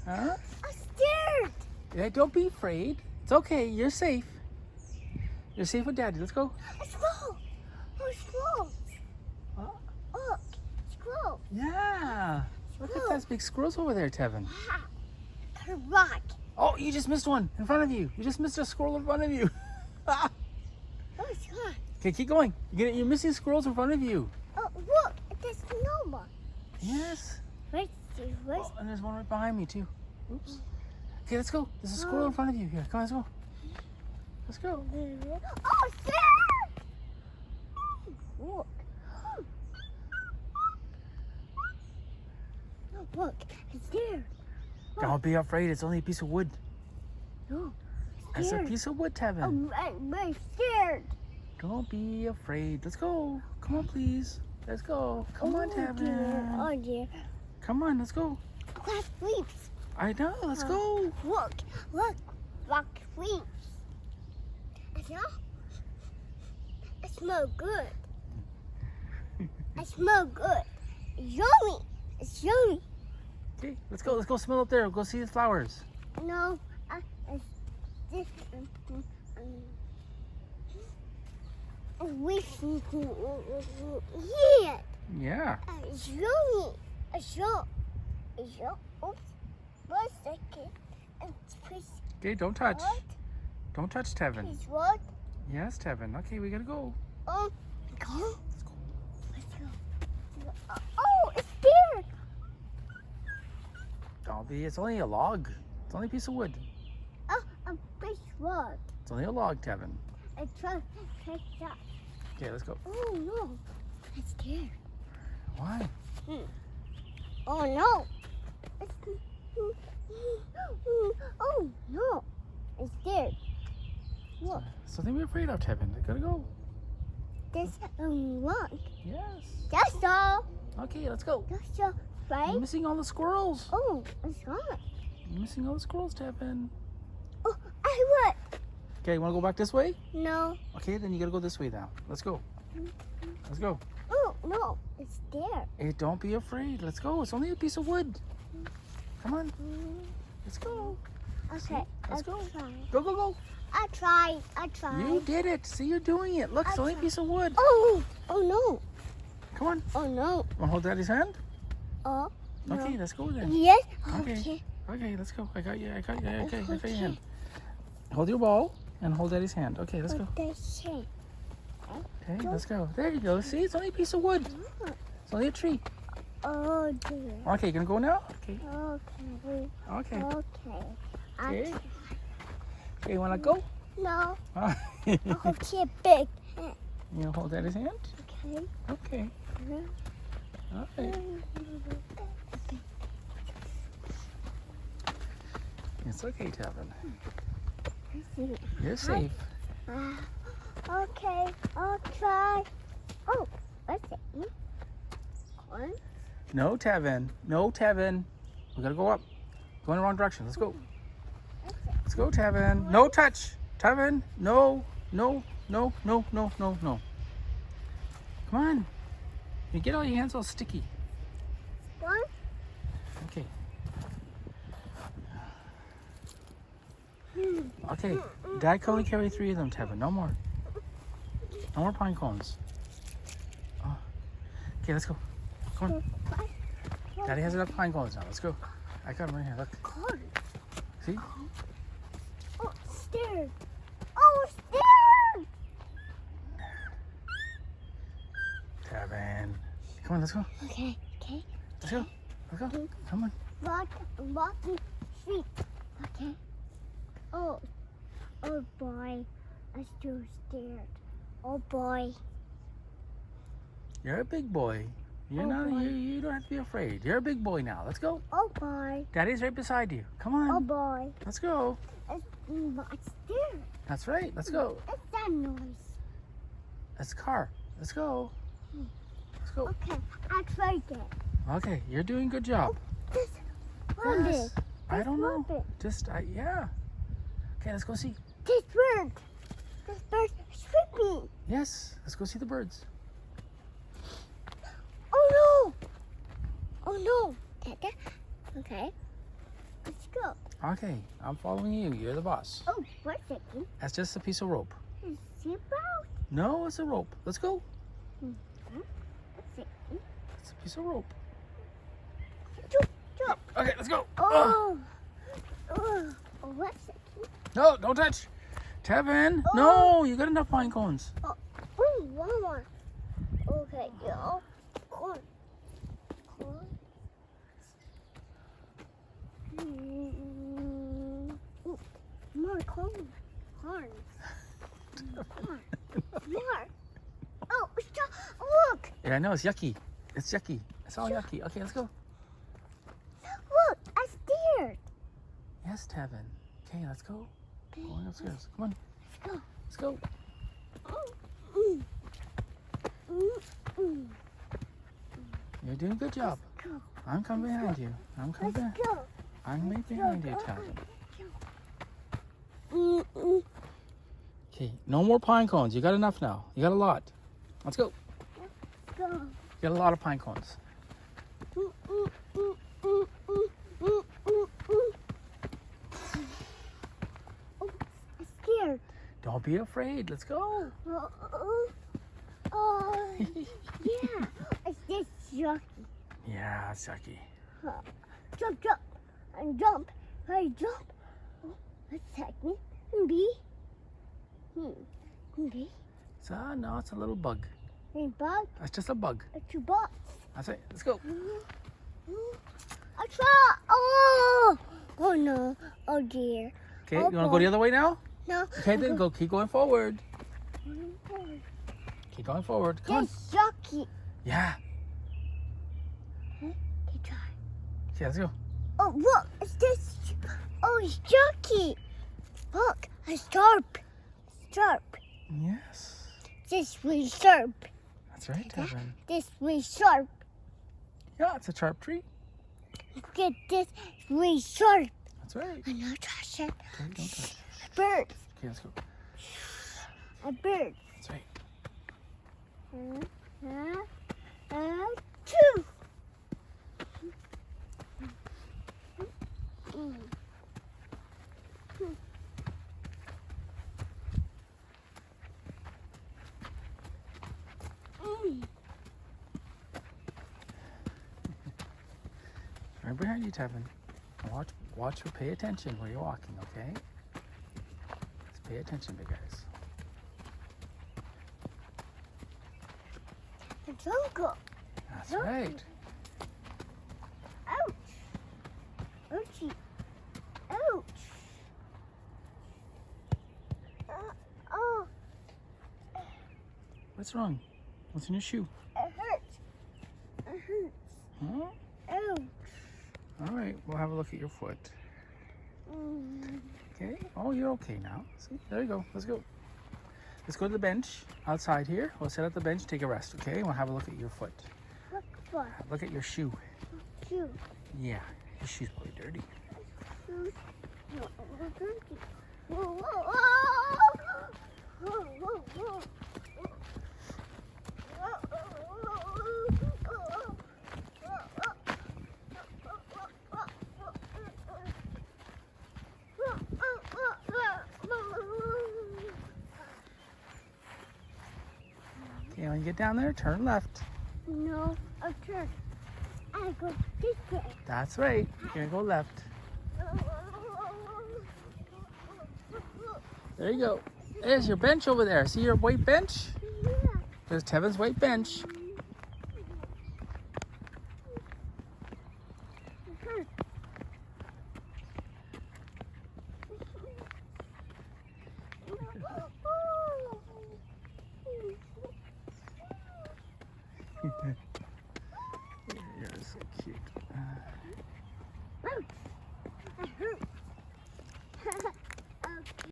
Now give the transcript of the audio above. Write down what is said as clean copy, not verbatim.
Huh? I'm scared. Yeah, don't be afraid. It's okay. You're safe. You're safe with Daddy. Let's go. A squirrel. Oh, squirrel. Huh? Look, squirrel. Yeah. Look at those big squirrels over there, Tevin. Correct. Oh, you just missed one in front of you. You just missed a squirrel in front of you. Oh, it's gone. Okay, keep going. You're missing squirrels in front of you. Oh, look, there's no more. Yes. Where's Oh, and there's one right behind me, too. Oops. Okay, let's go. There's a squirrel in front of you. Here, come on, let's go. Let's go. Oh, scared! Look. Look, it's there. Don't be afraid. It's only a piece of wood. No, It's a scared. piece of wood, Tevin. I'm scared. Don't be afraid. Let's go. Come on, please. Let's go. Come on, Tevin. Dear. Oh, dear. Come on, let's go. Black leaves. I know. Let's go. Look, black leaves. I smell good. I smell good. Yummy. It's yummy. Okay, let's go. Let's go smell up there. We'll go see the flowers. No, it's this. We see here. Yeah. It's yummy. It's yum. It's yum. Oops. 1 second. It's please. Okay, don't touch. What? Don't touch Tevin. It's what? Yes, Tevin. Okay, we gotta go. Oh, go. Let's go. Let's go. Oh, it's there. Don't be. It's only a log. It's only a piece of wood. Oh, a big rod. It's only a log, Tevin. It's just take that. Okay, let's go. Oh no, I'm scared. Why? Oh no. Oh no, I'm scared. Look, Something we're afraid of, Tevin. We gotta go. there's a log. Yes. That's all. Okay, let's go. That's all, right? You're missing all the squirrels. Oh, it's gone. You're missing all the squirrels, Tevin. Oh, I would. Okay, you wanna go back this way? No. Okay, then you gotta go this way now. Let's go. Let's go. Oh no, it's there. Hey, don't be afraid. Let's go. It's only a piece of wood. Come on. Let's go. Okay, Let's go. Try. Go, go, go. I tried. You did it. See, you're doing it. Look, it's only a piece of wood. Oh, oh no. Come on. Oh no. Wanna hold Daddy's hand? Oh. No. Okay, let's go then. Yes. Okay. Okay. Okay, let's go. I got you. Okay, I got your Okay. hand. Hold your ball and hold Daddy's hand. Okay, let's go. Okay, let's go. There you go. See, it's only a piece of wood. It's only a tree. Oh dear. Okay, gonna go now? Okay. Okay. Okay. Okay. Okay. Okay, you wanna go? No. You Okay, big. hold Daddy's hand? Okay. Okay. Okay. It's okay, Tevin. You're safe. Okay, I'll try. Oh, what's it? Corn? No, Tevin. No, Tevin. We gotta go up. Go in the wrong direction. Let's go. Let's go, Tevin. No touch. Tevin. No, no, no, no, no, no, no. Come on. You get all your hands all sticky. One? Okay. Okay. Dad can only carry 3 of them, Tevin. No more. No more pine cones. Oh. Okay, let's go. Come on. Daddy has enough pine cones now. Let's go. I got them right here. Look. Corn. See? Oh, stairs. Oh, stairs. Tevin. Come on, let's go. Okay, okay. Let's go. Let's go. Come on. Walking street. Okay. Oh boy. I'm still scared. Oh boy. You're a big boy. You're Oh, not. boy. You don't have to be afraid. You're a big boy now. Let's go. Oh boy. Daddy's right beside you. Come on. Oh boy. Let's go. It's there. That's right. Let's go. What's that noise? That's the car. Let's go. Let's go. Okay, I tried it. Okay, you're doing a good job. This rabbit. Yes. I don't know. rabbit. Just, yeah. Okay, let's go see. This bird. This bird is sleeping. Yes, let's go see the birds. Oh no. Oh no. Dada. Okay. Let's go. Okay, I'm following you. You're the boss. Oh, one second. That's just a piece of rope. Is it about? No, it's a rope. Let's go. One second. It's a piece of rope. Jump, jump. Okay, let's go. Oh. Oh, one second. No, don't touch. Tevin, no, you got enough pine cones. Oh, one more. Okay, yo. Corn. Corn. Ooh, more corn. Corn. More. Oh, stop. Look. Yeah, I know, it's yucky. It's yucky. It's all yucky. Okay, let's go. Look, I steered. Yes, Tevin. Okay, let's go. Going upstairs. Come on. Let's go. Let's go. Mm. Mm, mm. You're doing a good job. Go. I'm coming behind you. I'm coming Let's behind. go. I'm right behind you, Tevin. Mm-mm. Okay, no more pine cones. You got enough now. You got a lot. Let's go. Go. You got a lot of pine cones. Mm, mm, mm, mm, mm, mm, mm, mm. Oh, I'm scared. Don't be afraid. Let's go. Oh, yeah. It's just yucky. Yeah, it's yucky. Jump, jump, and jump. Hey, jump. Oh, a second. B. B. No, it's a little bug. A bug. That's just a bug. A two bucks. That's it. Let's go. I saw. Oh. Oh no. Oh dear. Okay, Oh, you want to go the other way now? No. Okay, then go. Keep going forward. Keep going forward. Come on. It's yucky. Yeah. Okay, try. Okay, let's go. Oh, look. It's this. Oh, it's yucky. Look, a sharp. Sharp. Yes. This was sharp. That's right, Tevin. This was sharp. Yeah, it's a sharp tree. Look at this. Was sharp. That's right. I'm not touching. Okay, don't touch. A bird. Okay, let's go. A bird. That's right. Two. Right behind you, Tevin. Watch or pay attention where you're walking, okay? Let's pay attention, big guys. The jungle. That's Look. right. Ouch. Ouchie. Ouch. Oh, What's wrong? What's in your shoe? it hurts. It hurts. Huh? Ouch. All right, we'll have a look at your foot. Mm. Okay. Oh, you're okay now. See, there you go. Let's go. Let's go to the bench outside here. We'll sit at the bench, take a rest, okay? We'll have a look at your foot. Look for Look at your shoe. you. Yeah, your shoe's probably dirty. Whoa, whoa, whoa. Whoa, whoa, whoa. Okay, when you get down there, turn left. No, a turn. I go this way. That's right. You're gonna go left. There you go. There's your bench over there. See your white bench? Yeah. There's Tevin's white bench.